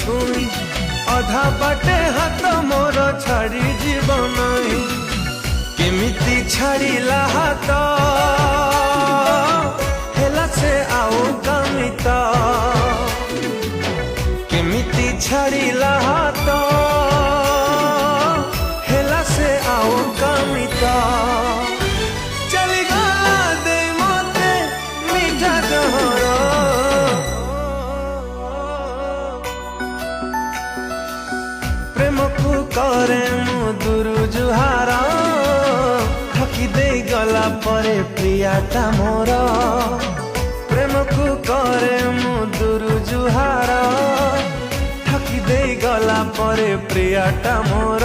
छुई अधा बाटे हाथ मोर छाड़ी जीवन केमिति छाड़िला हाथ हेला से आओ कमित केमिति छाड़िला हाथ हेला से आओ कमित चली गला दे मते मीठा जहर प्रेम को करे मु दुरु जुहार ठकी दे गला परे प्रियाटा मोर प्रेम को करे मु दुरु जुहार ठकी दे गला परे प्रियाटा मोर।